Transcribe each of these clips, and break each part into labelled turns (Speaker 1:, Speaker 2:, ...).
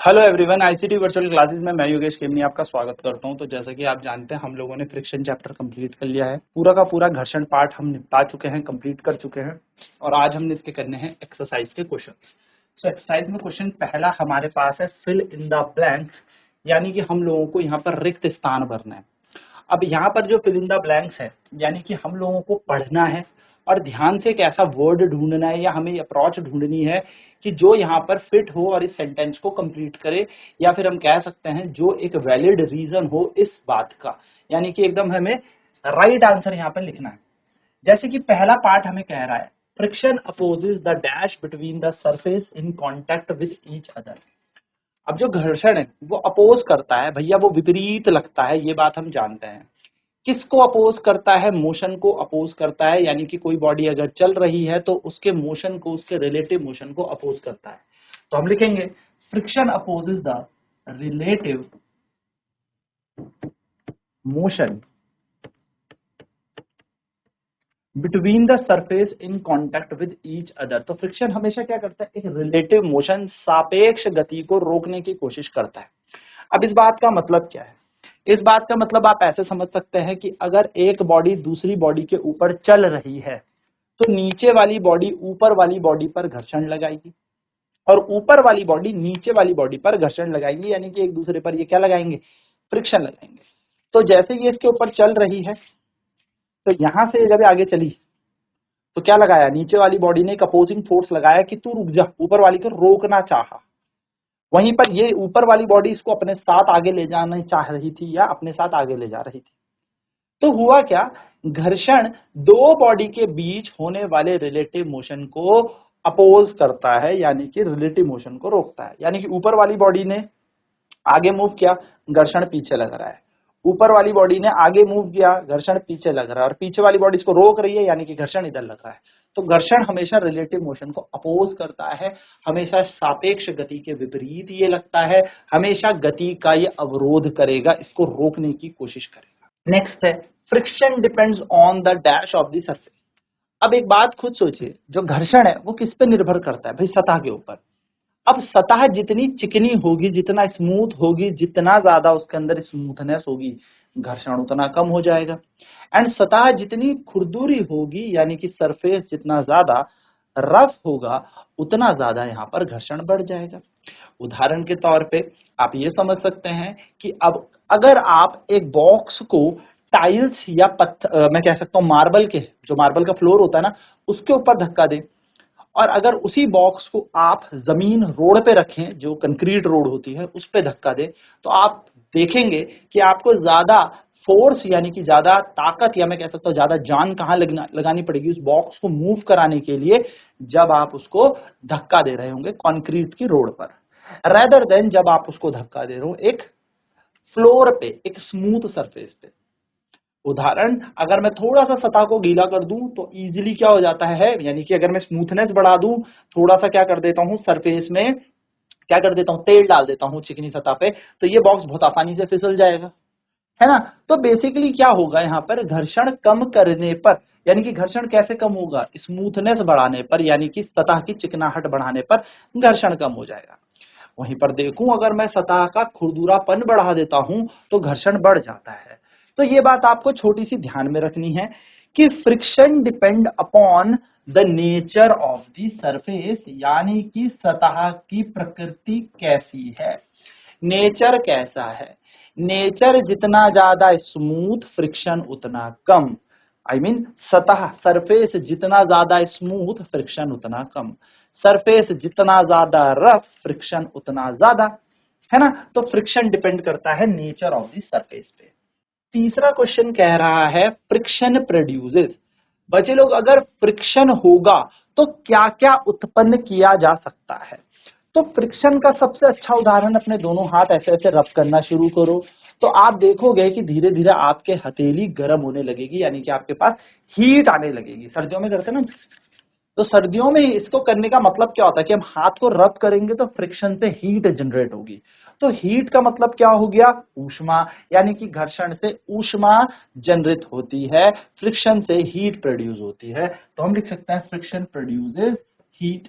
Speaker 1: Hello everyone, ICT virtual classes में मैं योगेश केमनी आपका स्वागत करता हूं। तो जैसा कि आप जानते हैं, हम लोगों ने फ्रिक्शन चैप्टर कंप्लीट कर लिया है। पूरा का पूरा घर्षण पार्ट हम निपटा चुके हैं, कंप्लीट कर चुके हैं। और आज हमने इसके करने हैं एक्सरसाइज के क्वेश्चन। सो एक्सरसाइज में क्वेश्चन पहला हमारे पास है फिल इन द ब्लैंक्स, यानी कि हम लोगों को यहाँ पर रिक्त स्थान भरना है। अब यहाँ पर जो फिल इन द ब्लैंक्स है, यानी कि हम लोगों को पढ़ना है और ध्यान से एक ऐसा वर्ड ढूंढना है या हमें अप्रोच ढूंढनी है कि जो यहाँ पर फिट हो और इस सेंटेंस को कंप्लीट करे, या फिर हम कह सकते हैं जो एक वैलिड रीजन हो इस बात का, यानी कि एकदम हमें राइट आंसर यहाँ पर लिखना है। जैसे कि पहला पार्ट हमें कह रहा है friction opposes the dash between the surface in contact with each other. अब जो घर्षण है वो अपोज करता है भैया, वो विपरीत लगता है, ये बात हम जानते हैं। किसको अपोज करता है? मोशन को अपोज करता है, यानी कि कोई बॉडी अगर चल रही है तो उसके मोशन को, उसके रिलेटिव मोशन को अपोज करता है। तो हम लिखेंगे friction opposes the relative motion between the surface in contact with each other. तो फ्रिक्शन हमेशा क्या करता है? एक रिलेटिव मोशन, सापेक्ष गति को रोकने की कोशिश करता है। अब इस बात का मतलब क्या है? इस बात का मतलब आप ऐसे समझ सकते हैं कि अगर एक बॉडी दूसरी बॉडी के ऊपर चल रही है तो नीचे वाली बॉडी ऊपर वाली बॉडी पर घर्षण लगाएगी और ऊपर वाली बॉडी नीचे वाली बॉडी पर घर्षण लगाएंगे, यानी कि एक दूसरे पर ये क्या लगाएंगे? फ्रिक्शन लगाएंगे। तो जैसे ये इसके ऊपर चल रही है तो यहां से जब आगे चली तो क्या लगाया? नीचे वाली बॉडी ने एक अपोजिंग फोर्स लगाया कि तू रुक जा, ऊपर वाली को रोकना चाहा। वहीं पर ये ऊपर वाली बॉडी इसको अपने साथ आगे ले जाना चाह रही थी या अपने साथ आगे ले जा रही थी। तो हुआ क्या? घर्षण दो बॉडी के बीच होने वाले रिलेटिव मोशन को अपोज करता है, यानी कि रिलेटिव मोशन को रोकता है। यानी कि ऊपर वाली बॉडी ने आगे मूव किया, घर्षण पीछे लग रहा है। ऊपर वाली बॉडी ने आगे मूव किया, घर्षण पीछे लग रहा है, और पीछे वाली बॉडी इसको रोक रही है, यानी कि घर्षण इधर लग रहा है। तो घर्षण हमेशा रिलेटिव मोशन को अपोज करता है, हमेशा सापेक्ष गति के विपरीत ये लगता है, हमेशा गति का ये अवरोध करेगा, इसको रोकने की कोशिश करेगा। नेक्स्ट है friction depends on the dash of the surface. अब एक बात खुद सोचिए, जो घर्षण है वो किस पे निर्भर करता है भाई? सतह के ऊपर। अब सतह जितनी चिकनी होगी, जितना स्मूथ होगी, जितना ज्यादा उसके अंदर स्मूथनेस होगी, घर्षण उतना कम हो जाएगा। एंड सतह जितनी खुरदुरी होगी, यानी कि सरफेस जितना ज्यादा रफ होगा, उतना ज्यादा यहाँ पर घर्षण बढ़ जाएगा। उदाहरण के तौर पे आप ये समझ सकते हैं कि अब अगर आप एक बॉक्स को टाइल्स या पत्थर, मैं कह सकता हूँ मार्बल के, जो मार्बल का फ्लोर होता है ना, उसके ऊपर धक्का दें, और अगर उसी बॉक्स को आप जमीन रोड पे रखें, जो कंक्रीट रोड होती है, उस पे धक्का दें, तो आप देखेंगे कि आपको ज्यादा फोर्स, यानी कि ज्यादा ताकत, या मैं कह सकता हूँ ज्यादा जान कहाँ लगानी पड़ेगी उस बॉक्स को मूव कराने के लिए, जब आप उसको धक्का दे रहे होंगे कंक्रीट की रोड पर, रेदर देन जब आप उसको धक्का दे रहे हो एक फ्लोर पे, एक स्मूथ सरफेस पे। उदाहरण, अगर मैं थोड़ा सा सतह को गीला कर दूं तो इजीली क्या हो जाता है, यानी कि अगर मैं स्मूथनेस बढ़ा दूं, थोड़ा सा क्या कर देता हूं सरफेस में, क्या कर देता हूं, तेल डाल देता हूं चिकनी सतह पे, तो ये बॉक्स बहुत आसानी से फिसल जाएगा, है ना। तो बेसिकली क्या होगा यहाँ पर? घर्षण कम करने पर, यानी कि घर्षण कैसे कम होगा? स्मूथनेस बढ़ाने पर, यानी कि सतह की चिकनाहट बढ़ाने पर घर्षण कम हो जाएगा। वहीं पर देखूं, अगर मैं सतह का खुरदुरापन बढ़ा देता हूं तो घर्षण बढ़ जाता है। तो ये बात आपको छोटी सी ध्यान में रखनी है कि friction depend upon the nature of the surface, यानी कि सतह की प्रकृति कैसी है, नेचर कैसा है। नेचर जितना ज्यादा स्मूथ, फ्रिक्शन उतना कम। आई मीन सतह, सरफेस जितना ज्यादा स्मूथ, फ्रिक्शन उतना कम। सरफेस जितना ज्यादा रफ, फ्रिक्शन उतना ज्यादा, है ना। तो फ्रिक्शन डिपेंड करता है नेचर ऑफ द सरफेस पे। तीसरा क्वेश्चन कह रहा है फ्रिक्शन प्रोड्यूसेस। बच्चे लोग, अगर फ्रिक्शन होगा तो क्या क्या उत्पन्न किया जा सकता है? तो फ्रिक्शन का सबसे अच्छा उदाहरण, अपने दोनों हाथ ऐसे ऐसे रब करना शुरू करो तो आप देखोगे कि धीरे धीरे आपके हथेली गर्म होने लगेगी, यानी कि आपके पास हीट आने लगेगी। सर्दियों में करते हैं ना, तो सर्दियों में इसको करने का मतलब क्या होता है कि हम हाथ को रब करेंगे तो फ्रिक्शन से हीट जनरेट होगी। तो हीट का मतलब क्या हो गया? ऊष्मा, यानी कि घर्षण से ऊष्मा जनरेट होती है, फ्रिक्शन से हीट प्रोड्यूस होती है। तो हम लिख सकते हैं फ्रिक्शन प्रोड्यूसेस हीट।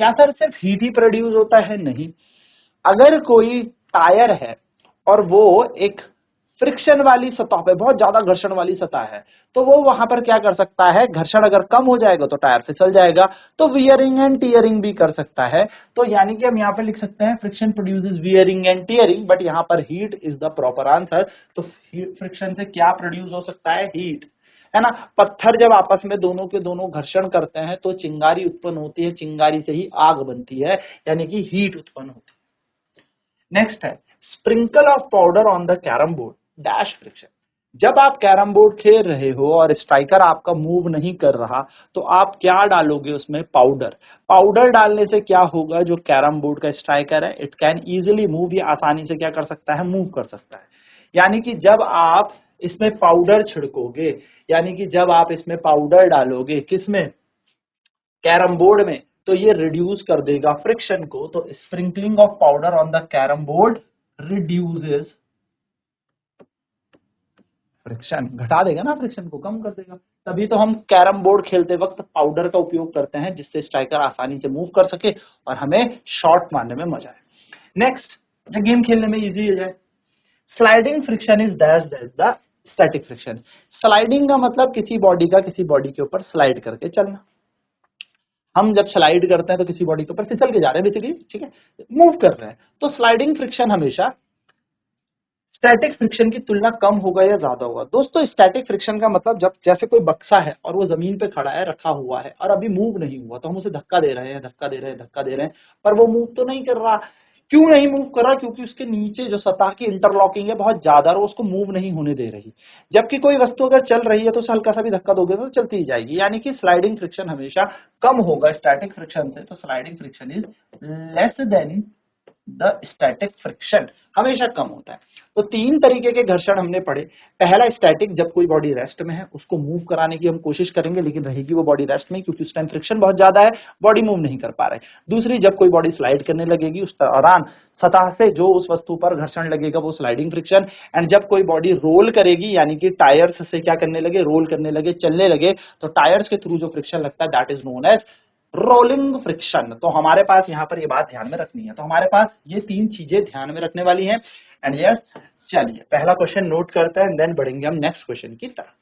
Speaker 1: क्या सर सिर्फ हीट ही प्रोड्यूस होता है? नहीं, अगर कोई टायर है और वो एक फ्रिक्शन वाली सतह पे, बहुत ज्यादा घर्षण वाली सतह है, तो वो वहां पर क्या कर सकता है, घर्षण अगर कम हो जाएगा तो टायर फिसल जाएगा, तो वियरिंग एंड टीयरिंग भी कर सकता है। तो यानी कि हम यहाँ पे लिख सकते हैं friction produces wearing and tearing, but यहाँ पर heat is the proper answer. तो फ्रिक्शन से क्या प्रोड्यूस हो सकता है, हीट, है ना। पत्थर जब आपस में दोनों के दोनों घर्षण करते हैं तो चिंगारी उत्पन्न होती है, चिंगारी से ही आग बनती है, यानी कि हीट उत्पन्न होती है। नेक्स्ट है sprinkle of powder on the carrom board dash friction. जब आप कैरम बोर्ड खेल रहे हो और स्ट्राइकर आपका मूव नहीं कर रहा, तो आप क्या डालोगे उसमें, पाउडर। पाउडर डालने से क्या होगा, जो कैरम बोर्ड का स्ट्राइकर है इट कैन इजिली मूव, ये आसानी से क्या कर सकता है, मूव कर सकता है। यानी कि जब आप इसमें पाउडर छिड़कोगे, यानी कि जब आप इसमें पाउडर डालोगे, किसमें, कैरम बोर्ड में, तो ये रिड्यूस कर देगा फ्रिक्शन को। तो sprinkling of powder on the carrom board reduces friction, घटा देगा ना, फ्रिक्शन को कम कर देगा। तभी तो हम कैरम बोर्ड खेलते वक्त पाउडर का उपयोग करते हैं, जिससे स्ट्राइकर आसानी से मूव कर सके और हमें शॉट मारने में मजा आए। नेक्स्ट, ये गेम खेलने में इजी हो जाए। Sliding friction is dash that the static friction. Sliding का मतलब किसी बॉडी का किसी बॉडी के ऊपर स्लाइड करके चलना। हम जब स्लाइड करते हैं तो किसी बॉडी के ऊपर फिसल के जा रहे हैं बेसिकली, ठीक है, मूव कर रहे हैं। तो स्लाइडिंग फ्रिक्शन हमेशा स्टैटिक फ्रिक्शन की तुलना कम होगा या ज्यादा होगा। दोस्तों स्टैटिक फ्रिक्शन का मतलब, जब जैसे कोई बक्सा है और वो जमीन पे खड़ा है, रखा हुआ है और अभी मूव नहीं हुआ, तो हम उसे धक्का दे रहे हैं, धक्का दे रहे हैं, धक्का दे रहे हैं, पर वो मूव तो नहीं कर रहा। क्यों नहीं मूव कर रहा, क्योंकि उसके नीचे जो सतह की इंटरलॉकिंग है बहुत ज्यादा, और उसको मूव नहीं होने दे रही। जबकि कोई वस्तु अगर चल रही है तो उसे हल्का सा भी धक्का दोगे तो चलती ही जाएगी। यानी कि स्लाइडिंग फ्रिक्शन हमेशा कम होगा स्टैटिक फ्रिक्शन से। तो sliding friction is less than the static friction, हमेशा कम होता है। तो तीन तरीके के घर्षण हमने पढ़े। पहला स्टैटिक, जब कोई बॉडी रेस्ट में है उसको मूव कराने की हम कोशिश करेंगे, लेकिन रहेगी वो बॉडी रेस्ट में, क्योंकि उस टाइम फ्रिक्शन बहुत ज्यादा है, बॉडी मूव नहीं कर पा रहा है। दूसरी, जब कोई बॉडी स्लाइड करने लगेगी, उस दौरान सतह से जो उस वस्तु पर घर्षण लगेगा वो स्लाइडिंग फ्रिक्शन। एंड जब कोई बॉडी रोल करेगी, यानी कि टायर्स से क्या करने लगे, रोल करने लगे, चलने लगे, तो टायर्स के थ्रू जो फ्रिक्शन लगता है that is known as rolling friction. तो हमारे पास यहाँ पर ये बात ध्यान में रखनी है। तो हमारे पास ये तीन चीजें ध्यान में रखने वाली हैं। एंड यस, चलिए पहला क्वेश्चन नोट करते हैं, देन बढ़ेंगे हम नेक्स्ट क्वेश्चन की तरफ।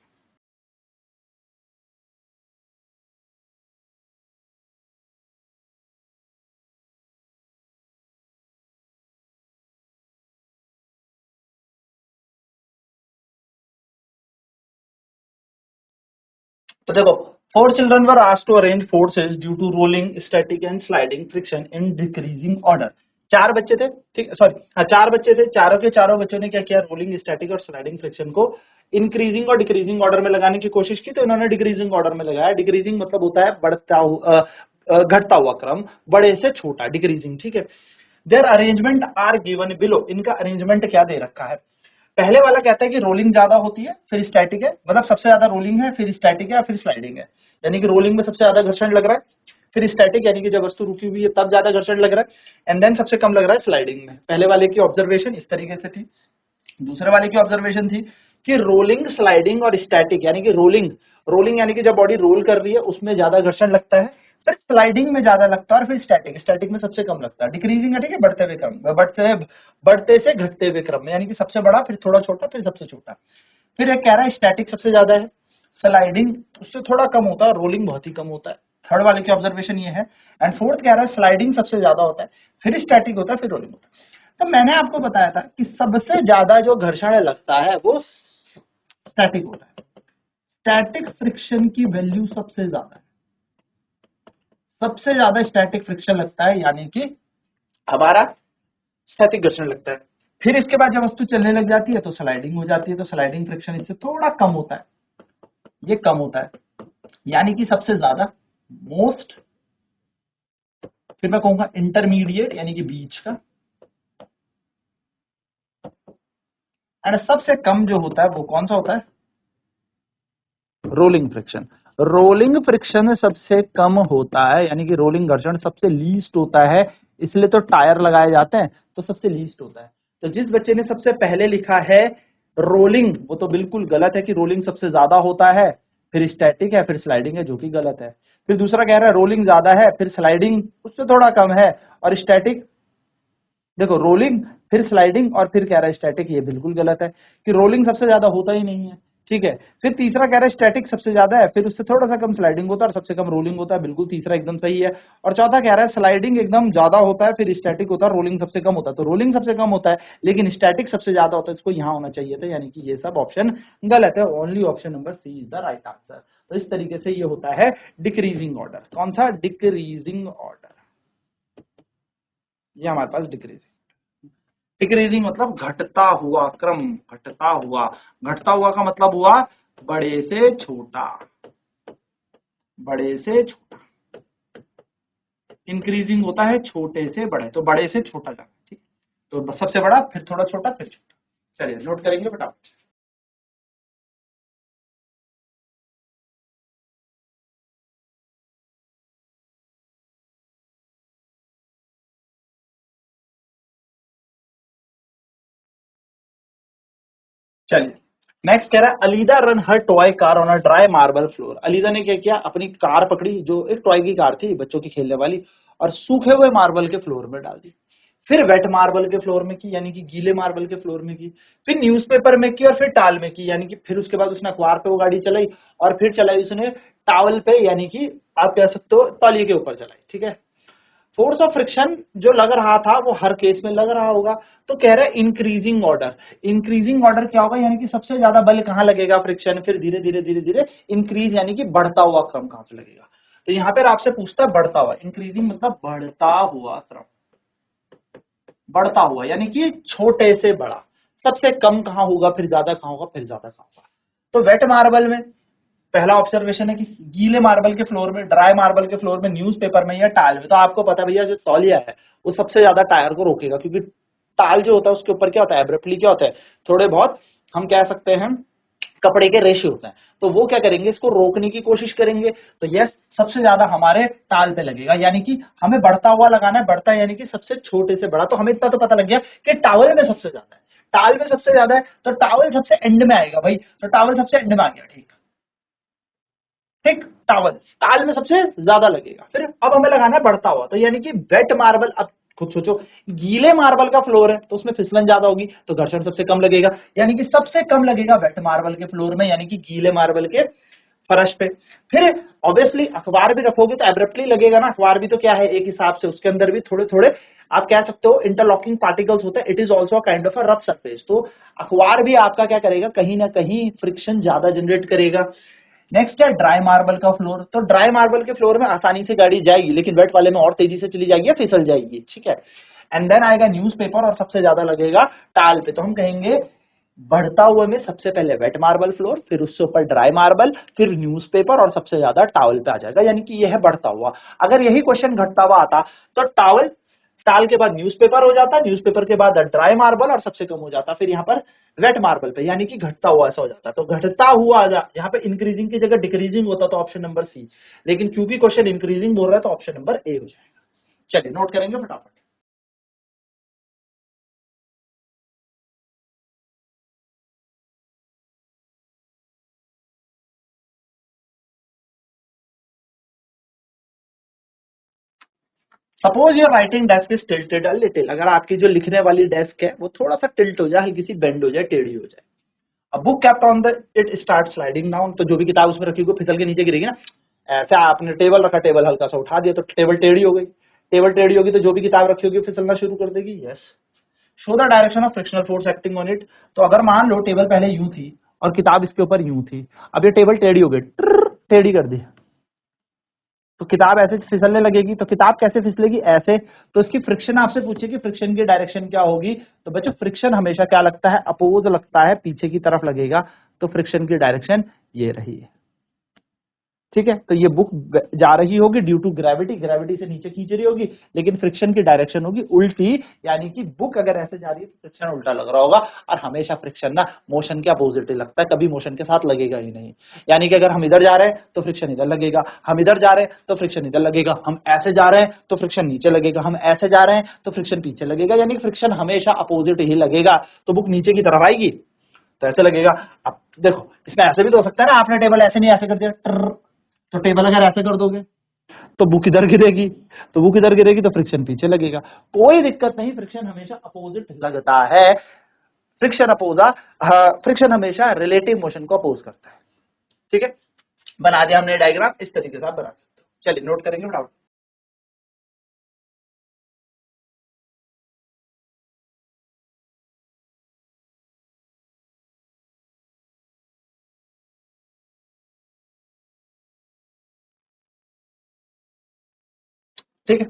Speaker 1: तो देखो, four children were asked to arrange forces due to rolling, static and sliding friction in decreasing order. चार बच्चे थे, ठीक, सॉरी हाँ, चार बच्चे थे, चारों के चारों बच्चों ने क्या किया, रोलिंग, स्टैटिक और स्लाइडिंग फ्रिक्शन को इंक्रीजिंग और डिक्रीजिंग ऑर्डर में लगाने की कोशिश की। तो इन्होंने डिक्रीजिंग ऑर्डर में लगाया। डिक्रीजिंग मतलब होता है बढ़ता हुआ, घटता हुआ क्रम, बड़े से छोटा, डिक्रीजिंग, ठीक है। Their arrangement are given below, इनका अरेंजमेंट क्या दे रखा है। पहले वाला कहता है कि रोलिंग ज्यादा होती है फिर स्टैटिक है, मतलब सबसे ज्यादा रोलिंग है फिर स्टैटिक है फिर स्लाइडिंग है। यानी कि रोलिंग में सबसे ज्यादा घर्षण लग रहा है, फिर स्टैटिक यानी कि जब वस्तु रुकी हुई है तब ज्यादा घर्षण लग रहा है, एंड देन सबसे कम लग रहा है स्लाइडिंग में। पहले वाले की ऑब्जर्वेशन इस तरीके से थी। दूसरे वाले की ऑब्जर्वेशन थी कि रोलिंग, स्लाइडिंग और स्टैटिक, यानी कि रोलिंग, रोलिंग यानी कि जब बॉडी रोल कर रही है उसमें ज्यादा घर्षण लगता है, फिर स्लाइडिंग में ज्यादा लगता है, और फिर स्टैटिक, स्टैटिक में सबसे कम लगता है। डिक्रीजिंग है, ठीक है, बढ़ते हुए क्रम, बढ़ते से घटते हुए क्रम में, यानी कि सबसे बड़ा फिर थोड़ा छोटा फिर सबसे छोटा। फिर एक कह रहा है स्टैटिक सबसे ज्यादा है, स्लाइडिंग उससे थोड़ा कम होता है, रोलिंग बहुत ही कम होता है। थर्ड वाले की ऑब्जर्वेशन ये है। एंड फोर्थ कह रहा है स्लाइडिंग सबसे ज्यादा होता है, फिर स्टैटिक होता है, फिर रोलिंग होता है। तो मैंने आपको बताया था कि सबसे ज्यादा जो घर्षण लगता है वो स्टैटिक होता है। स्टैटिक फ्रिक्शन की वैल्यू सबसे ज्यादा है, सबसे ज्यादा स्टैटिक फ्रिक्शन लगता है, यानी कि हमारा स्टैटिक घर्षण लगता है। फिर इसके बाद जब वस्तु चलने लग जाती है तो स्लाइडिंग हो जाती है, तो स्लाइडिंग फ्रिक्शन इससे थोड़ा कम होता है, ये कम होता है, यानी कि सबसे ज्यादा, मोस्ट, फिर मैं कहूंगा इंटरमीडिएट यानी कि बीच का, एंड सबसे कम जो होता है वो कौन सा होता है, रोलिंग फ्रिक्शन। रोलिंग फ्रिक्शन सबसे कम होता है, यानी कि रोलिंग घर्षण सबसे लीस्ट होता है, इसलिए तो टायर लगाए जाते हैं, तो सबसे लीस्ट होता है। तो जिस बच्चे ने सबसे पहले लिखा है रोलिंग, वो तो बिल्कुल गलत है कि रोलिंग सबसे ज्यादा होता है, फिर स्टैटिक है, फिर स्लाइडिंग है, जो कि गलत है। फिर दूसरा कह रहा है रोलिंग ज्यादा है, फिर स्लाइडिंग उससे थोड़ा कम है, और स्टैटिक देखो रोलिंग फिर स्लाइडिंग और फिर कह रहा है स्टैटिक, ये बिल्कुल गलत है कि रोलिंग सबसे ज्यादा होता ही नहीं है। ठीक है, फिर तीसरा कह रहा है स्टैटिक सबसे ज्यादा है, फिर उससे थोड़ा सा कम स्लाइडिंग होता है और सबसे कम रोलिंग होता है, बिल्कुल तीसरा एकदम सही है। और चौथा कह रहा है स्लाइडिंग एकदम ज्यादा होता है, फिर स्टैटिक होता है, रोलिंग सबसे कम होता है। तो रोलिंग सबसे कम होता है लेकिन स्टैटिक सबसे ज्यादा होता है, इसको यहाँ होना चाहिए था, यानी कि ये सब ऑप्शन गलत है। Only option number C is the right answer. तो इस तरीके से ये होता है डिक्रीजिंग ऑर्डर। कौन सा? Decreasing order. ये हमारे पास डिक्रीजिंग, डिक्रीजिंग मतलब घटता हुआ क्रम, घटता हुआ। घटता हुआ का मतलब हुआ बड़े से छोटा, बड़े से छोटा। इंक्रीजिंग होता है छोटे से बड़े, तो बड़े से छोटा जाना। ठीक, तो सबसे बड़ा, फिर थोड़ा छोटा, फिर छोटा। चलिए नोट करेंगे फटाफट। चलिए नेक्स्ट कह रहा है Alida run her toy car on a dry marble floor. Alida ने क्या किया, अपनी कार पकड़ी, जो एक टॉय की कार थी बच्चों की खेलने वाली, और सूखे हुए मार्बल के फ्लोर में डाल दी। फिर वेट मार्बल के फ्लोर में की, यानी कि गीले मार्बल के फ्लोर में की। फिर न्यूज़पेपर में की और फिर टाल में की, यानी कि फिर उसके बाद उसने अखबार पे वो गाड़ी चलाई और फिर चलाई उसने टावल पे, यानी कि आप कह सकते हो तौलिए के ऊपर चलाई। ठीक है, फोर्स ऑफ फ्रिक्शन जो लग रहा था वो हर केस में लग रहा होगा। तो कह रहे हैं इंक्रीजिंग ऑर्डर। इंक्रीजिंग ऑर्डर क्या होगा, यानी कि सबसे ज्यादा बल कहां लगेगा फ्रिक्शन, फिर धीरे धीरे धीरे धीरे इंक्रीज, यानी कि बढ़ता हुआ क्रम कहां से लगेगा। तो यहां पर आपसे पूछता है बढ़ता हुआ, इंक्रीजिंग मतलब बढ़ता हुआ क्रम, बढ़ता हुआ यानी कि छोटे से बड़ा। सबसे कम कहां होगा, फिर ज्यादा कहां होगा, फिर ज्यादा कहां होगा। तो वेट मार्बल में पहला ऑब्जर्वेशन है कि गीले मार्बल के फ्लोर में, ड्राई मार्बल के फ्लोर में, न्यूज़पेपर में या टाइल में। तो आपको पता है भैया जो तौलिया है वो सबसे ज्यादा टायर को रोकेगा, क्योंकि टाल जो होता है उसके ऊपर क्या होता है, एब्रप्टली क्या होता है, थोड़े बहुत हम कह सकते हैं कपड़े के रेशे होते हैं, तो वो क्या करेंगे, इसको रोकने की कोशिश करेंगे। तो यस, सबसे ज्यादा हमारे टाल पे लगेगा, यानी कि हमें बढ़ता हुआ लगाना है, बढ़ता है यानी कि सबसे छोटे से बड़ा। तो हमें इतना तो पता लग गया कि टावल में सबसे ज्यादा है, टाल में सबसे ज्यादा है, तो टावल सबसे एंड में आएगा भाई, तो टावल सबसे एंड में आ गया। ठीक, ठीक, टावल टाल में सबसे ज्यादा लगेगा। फिर अब हमें लगाना है बढ़ता हुआ, तो यानी कि वेट मार्बल। अब खुद सोचो, गीले मार्बल का फ्लोर है तो उसमें फिसलन ज्यादा होगी, तो घर्षण सबसे कम लगेगा, यानी कि सबसे कम लगेगा वेट मार्बल के फ्लोर में, यानी कि गीले मार्बल के फर्श पे। फिर ऑब्वियसली अखबार भी रखोगे तो एब्रप्टली लगेगा ना, अखबार भी तो क्या है एक हिसाब से, उसके अंदर भी थोड़े थोड़े आप कह सकते हो इंटरलॉकिंग पार्टिकल्स होते हैं। It is also kind of a rough surface. तो अखबार भी आपका क्या करेगा, कहीं ना कहीं फ्रिक्शन ज्यादा जनरेट करेगा। नेक्स्ट है ड्राई मार्बल का फ्लोर। तो ड्राई मार्बल के फ्लोर में आसानी से गाड़ी जाएगी, लेकिन वेट वाले में और तेजी से चली जाएगी या फिसल जाएगी। ठीक है, एंड देन आएगा न्यूज़पेपर और सबसे ज्यादा लगेगा टाल पे। तो हम कहेंगे बढ़ता हुए में सबसे पहले वेट मार्बल फ्लोर, फिर उससे ऊपर ड्राई मार्बल, फिर न्यूज़पेपर और सबसे ज्यादा टावल पे आ जाएगा, यानी कि यह है बढ़ता हुआ। अगर यही क्वेश्चन घटता हुआ आता तो टावल, टाल के बाद न्यूज़पेपर हो जाता, न्यूज़पेपर के बाद ड्राई मार्बल और सबसे कम हो जाता फिर यहाँ पर वेट मार्बल पे, यानी कि घटता हुआ ऐसा हो जाता। तो घटता हुआ यहाँ पे इंक्रीजिंग की जगह डिक्रीजिंग होता तो ऑप्शन नंबर सी, लेकिन क्योंकि क्वेश्चन इंक्रीजिंग बोल रहा है तो ऑप्शन नंबर ए हो जाएगा। चलिए नोट करेंगे फटाफट। Suppose your writing desk is tilted a little. अगर आपकी जो लिखने वाली डेस्क है वो थोड़ा सा टिल्ट हो जाए, हल्की सी बेंड हो जाए, टेढ़ी हो जाए। अब book kept on the it start sliding down. तो जो भी किताब उसमें रखी होगी फिसल के नीचे गिरेगी ना। ऐसे आपने टेबल रखा, टेबल हल्का सा उठा दिया तो टेबल टेढ़ी हो गई। टेबल टेढ़ी होगी तो जो भी किताब रखी होगी फिसलना शुरू कर देगी। Yes. Show the direction of frictional force acting on it. तो अगर मान लो टेबल पहले यूं थी और किताब इसके ऊपर यूं थी, अब ये टेबल टेढ़ी हो गई, टेढ़ी कर दी, तो किताब ऐसे फिसलने लगेगी। तो किताब कैसे फिसलेगी, ऐसे। तो इसकी फ्रिक्शन आपसे पूछे कि फ्रिक्शन की डायरेक्शन क्या होगी, तो बच्चों फ्रिक्शन हमेशा क्या लगता है, अपोज लगता है, पीछे की तरफ लगेगा। तो फ्रिक्शन की डायरेक्शन ये रही है। ठीक है, तो ये बुक जा रही होगी ड्यू टू ग्रेविटी, ग्रेविटी से नीचे खींच रही होगी, लेकिन फ्रिक्शन की डायरेक्शन होगी उल्टी, यानी कि बुक अगर ऐसे जा रही है तो फ्रिक्शन उल्टा लग रहा होगा। और हमेशा फ्रिक्शन ना मोशन के अपोजिट ही लगता है, कभी मोशन के साथ लगेगा ही नहीं। यानी कि अगर हम इधर जा रहे हैं तो फ्रिक्शन इधर लगेगा, हम इधर जा रहे हैं तो फ्रिक्शन इधर लगेगा, हम ऐसे जा रहे हैं तो फ्रिक्शन नीचे लगेगा, हम ऐसे जा रहे हैं तो फ्रिक्शन पीछे लगेगा, यानी फ्रिक्शन हमेशा अपोजिट ही लगेगा। तो बुक नीचे की तरफ आएगी तो ऐसे लगेगा। अब देखो इसमें ऐसे भी तो हो सकता है ना, आपने टेबल ऐसे नहीं ऐसे कर दिया, तो टेबल अगर ऐसे कर दोगे तो बुक इधर गिरेगी, तो बुक इधर गिरेगी तो फ्रिक्शन पीछे लगेगा। कोई दिक्कत नहीं, फ्रिक्शन हमेशा अपोजिट लगता है। फ्रिक्शन हमेशा रिलेटिव मोशन को अपोज करता है। ठीक है, बना दिया हमने डायग्राम, इस तरीके से आप बना सकते हो। चलिए नोट करेंगे फटाफट। ठीक है,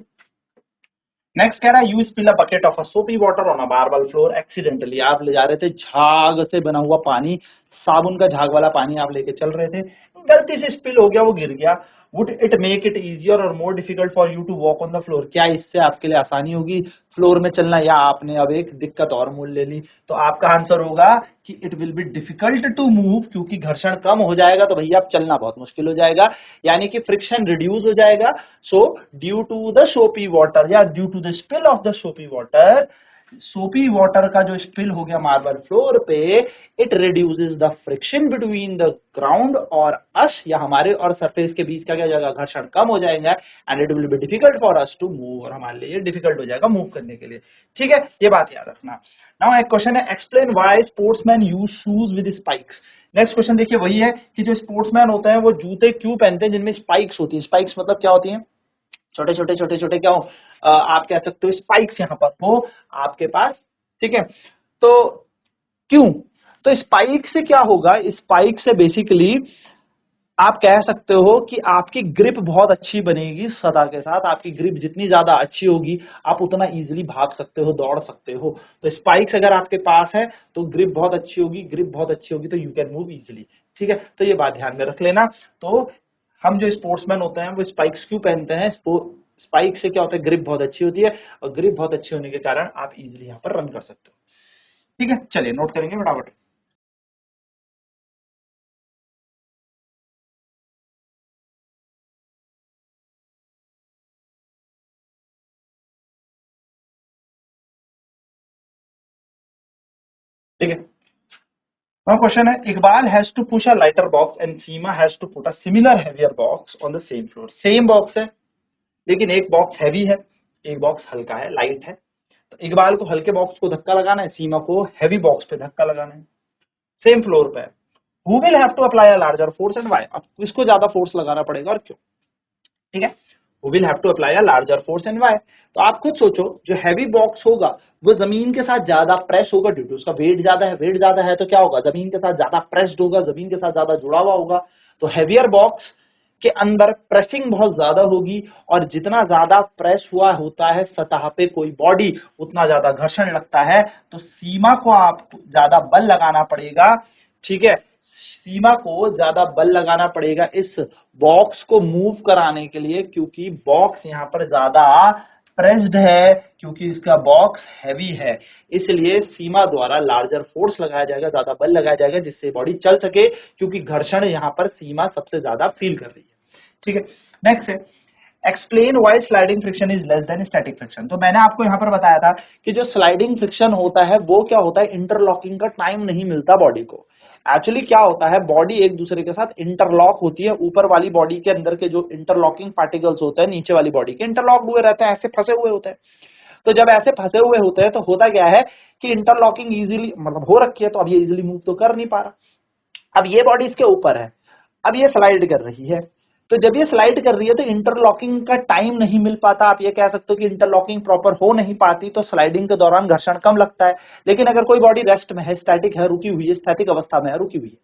Speaker 1: नेक्स्ट कह रहा है, you spill a bucket of a soapy water on a marble floor accidentally. आप ले जा रहे थे झाग से बना हुआ पानी, साबुन का झाग वाला पानी आप लेके चल रहे थे, गलती से स्पिल हो गया, वो गिर गया। Would it make it easier or more difficult for you to walk on the floor? क्या इससे आपके लिए आसानी होगी फ्लोर में चलना, या आपने अब एक दिक्कत और मोल ले ली? तो आपका आंसर होगा कि it will be difficult to move, क्योंकि घर्षण कम हो जाएगा तो भैया अब चलना बहुत मुश्किल हो जाएगा, यानी कि फ्रिक्शन रिड्यूस हो जाएगा। So due to the soapy water या due to the spill of the soapy water, soapy water का जो स्पिल हो गया मार्बल फ्लोर पे, it reduces the friction between the ground और अस, या हमारे और सरफेस के बीच का क्या हो जाएगा, घर्षण कम हो जाएगा, and it will be difficult for us to move, और हमारे लिए डिफिकल्ट हो जाएगा मूव करने के लिए। ठीक है, ये बात याद रखना। नाउ एक क्वेश्चन है, explain why sportsman use shoes with spikes. Next question देखिए वही है कि जो स्पोर्ट्समैन होते हैं वो जूते क्यों पहनते हैं जिनमें स्पाइक्स होती है। स्पाइक्स मतलब क्या होती है, छोटे छोटे छोटे छोटे क्या हो, आप कह सकते हो स्पाइक्स यहाँ पर हो आपके पास। ठीक है, तो क्यों? तो स्पाइक से क्या होगा, स्पाइक से बेसिकली आप कह सकते हो कि आपकी ग्रिप बहुत अच्छी बनेगी सदा के साथ। आपकी ग्रिप जितनी ज्यादा अच्छी होगी, आप उतना इजीली भाग सकते हो, दौड़ सकते हो। तो स्पाइक्स अगर आपके पास है तो ग्रिप बहुत अच्छी होगी, ग्रिप बहुत अच्छी होगी तो यू कैन मूव इजीली। ठीक है, तो ये बात ध्यान में रख लेना। तो हम जो स्पोर्ट्समैन होते हैं वो स्पाइक्स क्यों पहनते हैं? स्पाइक से क्या होता है, ग्रिप बहुत अच्छी होती है, और ग्रिप बहुत अच्छी होने के कारण आप इजीली यहाँ पर रन कर सकते हो। ठीक है, चलिए नोट करेंगे फटाफट। ठीक है, क्वेश्चन है, Iqbal has to push a lighter box and Seema has to put a similar heavier box on the same floor. Same box है लेकिन एक बॉक्स हैवी है, एक बॉक्स हल्का है, लाइट है। तो इकबाल को हल्के बॉक्स को धक्का लगाना है, सीमा को हैवी बॉक्स पे धक्का लगाना है, सेम फ्लोर पे है। Who will have to apply a larger force and why? अब किसको ज्यादा फोर्स लगाना पड़ेगा और क्यों? ठीक है, who will have to apply a larger force and why? तो आप खुद सोचो, जो हैवी बॉक्स होगा वो जमीन के साथ ज्यादा प्रेस होगा, ड्यू टू उसका वेट ज्यादा है। वेट ज्यादा है तो क्या होगा, जमीन के साथ ज्यादा प्रेस्ड होगा, जमीन के साथ ज्यादा जुड़ा हुआ होगा। तो हैवियर बॉक्स के अंदर प्रेसिंग बहुत ज्यादा होगी, और जितना ज्यादा प्रेस हुआ होता है सतह पे कोई बॉडी, उतना ज्यादा घर्षण लगता है। तो सीमा को आप ज्यादा बल लगाना पड़ेगा। ठीक है, सीमा को ज्यादा बल लगाना पड़ेगा इस बॉक्स को मूव कराने के लिए, क्योंकि बॉक्स यहाँ पर ज्यादा प्रेस्ड है, क्योंकि इसका बॉक्स हैवी है। इसलिए सीमा द्वारा लार्जर फोर्स लगाया जाएगा, ज्यादा बल लगाया जाएगा, जिससे बॉडी चल सके, क्योंकि घर्षण यहाँ पर सीमा सबसे ज्यादा फील कर रही है। ठीक है, नेक्स्ट है, explain why sliding friction is less than static friction. तो मैंने आपको यहाँ पर बताया था कि जो स्लाइडिंग फ्रिक्शन होता है वो क्या होता है, इंटरलॉकिंग का टाइम नहीं मिलता बॉडी को। एक्चुअली क्या होता है, बॉडी एक दूसरे के साथ इंटरलॉक होती है, ऊपर वाली बॉडी के अंदर के जो इंटरलॉकिंग पार्टिकल्स होते हैं नीचे वाली बॉडी के इंटरलॉक हुए रहते हैं, ऐसे फंसे हुए होते हैं। तो जब ऐसे फंसे हुए होते हैं तो होता क्या है कि इंटरलॉकिंग इजीली मतलब हो रखी है, तो अब ये इजीली मूव तो कर नहीं पा रहा। अब ये बॉडी इसके ऊपर है, अब ये स्लाइड कर रही है। तो जब ये स्लाइड कर रही है तो इंटरलॉकिंग का टाइम नहीं मिल पाता। आप ये कह सकते हो कि इंटरलॉकिंग प्रॉपर हो नहीं पाती, तो स्लाइडिंग के दौरान घर्षण कम लगता है। लेकिन अगर कोई बॉडी रेस्ट में है, स्टैटिक है, रुकी हुई है, स्टैटिक अवस्था में है, रुकी हुई है,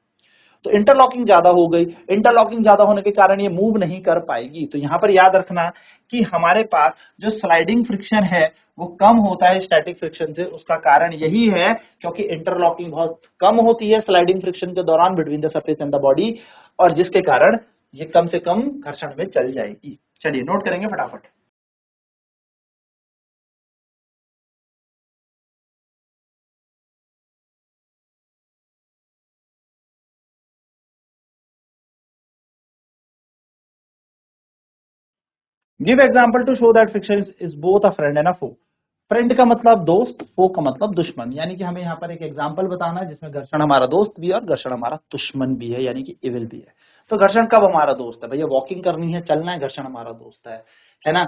Speaker 1: तो इंटरलॉकिंग ज्यादा हो गई। इंटरलॉकिंग ज्यादा होने के कारण ये मूव नहीं कर पाएगी। तो यहां पर याद रखना कि हमारे पास जो स्लाइडिंग फ्रिक्शन है वो कम होता है स्टैटिक फ्रिक्शन से। उसका कारण यही है क्योंकि इंटरलॉकिंग बहुत कम होती है स्लाइडिंग फ्रिक्शन के दौरान between the surface and the body, और जिसके कारण ये कम से कम घर्षण में चल जाएगी। चलिए नोट करेंगे फटाफट। Give example to show that friction is both a friend and a foe. Friend का मतलब दोस्त, फो का मतलब दुश्मन, यानी कि हमें यहाँ पर एक एग्जाम्पल बताना है जिसमें घर्षण हमारा दोस्त भी है और घर्षण हमारा दुश्मन भी है, यानी कि इविल भी है। तो घर्षण कब हमारा दोस्त है? भैया वॉकिंग करनी है, चलना है, घर्षण हमारा दोस्त है ना।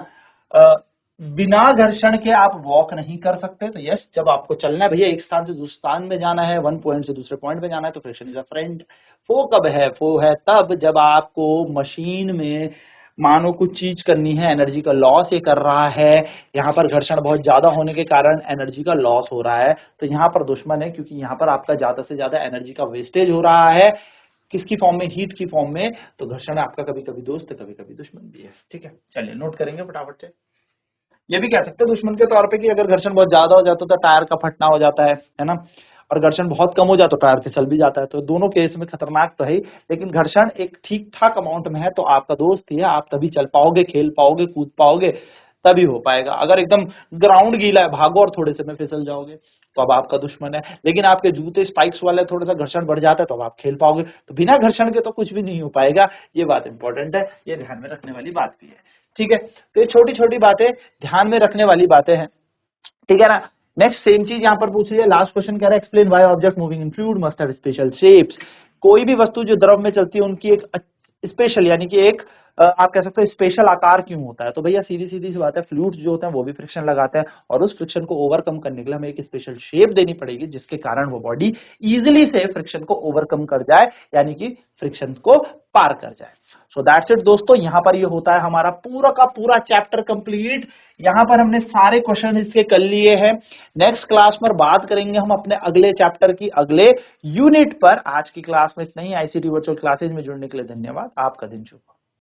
Speaker 1: बिना घर्षण के आप वॉक नहीं कर सकते, तो यस, जब आपको चलना है भैया, एक स्थान से दूसरे स्थान में जाना है, वन पॉइंट से दूसरे पॉइंट में जाना है, तो फ्रिक्शन इज अ फ्रेंड। वो कब है? वो है तब जब आपको मशीन में मानो कुछ चीज करनी है, एनर्जी का लॉस ये कर रहा है, यहाँ पर घर्षण बहुत ज्यादा होने के कारण एनर्जी का लॉस हो रहा है, तो यहाँ पर दुश्मन है, क्योंकि यहाँ पर आपका ज्यादा से ज्यादा एनर्जी का वेस्टेज हो रहा है। किसकी फॉर्म में? हीट की फॉर्म में। तो घर्षण आपका कभी कभी दोस्त है, कभी कभी दुश्मन भी है। ठीक है, चलिए नोट करेंगे फटाफट से। ये भी कह सकते हैं दुश्मन के तौर पे कि अगर घर्षण बहुत ज्यादा हो जाता तो टायर का फटना हो जाता है ना, और घर्षण बहुत कम हो जाता तो टायर फिसल भी जाता है। तो दोनों केस में खतरनाक तो है ही, लेकिन घर्षण एक ठीक ठाक अमाउंट में है तो आपका दोस्त ही है। आप तभी चल पाओगे, खेल पाओगे, कूद पाओगे, तभी हो पाएगा। अगर एकदम ग्राउंड गीला है, भागो और थोड़े से में फिसल जाओगे, तो अब आपका दुश्मन है। लेकिन आपके जूते स्पाइक्स वाले, थोड़ा सा घर्षण बढ़ जाता है तो अब आप खेल पाओगे। तो बिना घर्षण के तो कुछ भी नहीं हो पाएगा। ये बात इंपॉर्टेंट है, ये ध्यान में रखने वाली बात भी है। ठीक है, तो ये छोटी छोटी बातें ध्यान में रखने वाली बातें हैं। ठीक है ना। नेक्स्ट सेम चीज यहां पर पूछ रही है, लास्ट क्वेश्चन कह रहा है explain why object moving in fluid must have special shapes. कोई भी वस्तु जो द्रव में चलती है उनकी एक स्पेशल, यानी कि एक आप कह सकते हो स्पेशल आकार क्यों होता है? तो भैया सीधी सीधी सी बात है, फ्लूइड्स जो होते हैं वो भी फ्रिक्शन लगाते हैं, और उस फ्रिक्शन को ओवरकम करने के लिए हमें एक स्पेशल शेप देनी पड़ेगी, जिसके कारण वो बॉडी इजिली से फ्रिक्शन को ओवरकम कर जाए, यानी कि फ्रिक्शन को पार कर जाए। सो दैट्स इट दोस्तों, यहां पर ये होता है हमारा पूरा का पूरा चैप्टर कंप्लीट। यहां पर हमने सारे क्वेश्चन इसके कर लिए हैं। नेक्स्ट क्लास में बात करेंगे हम अपने अगले चैप्टर की अगले यूनिट पर। आज की क्लास में इतना ही। आईसीटी वर्चुअल क्लासेज में जुड़ने के लिए धन्यवाद। आपका दिन शुभ हो।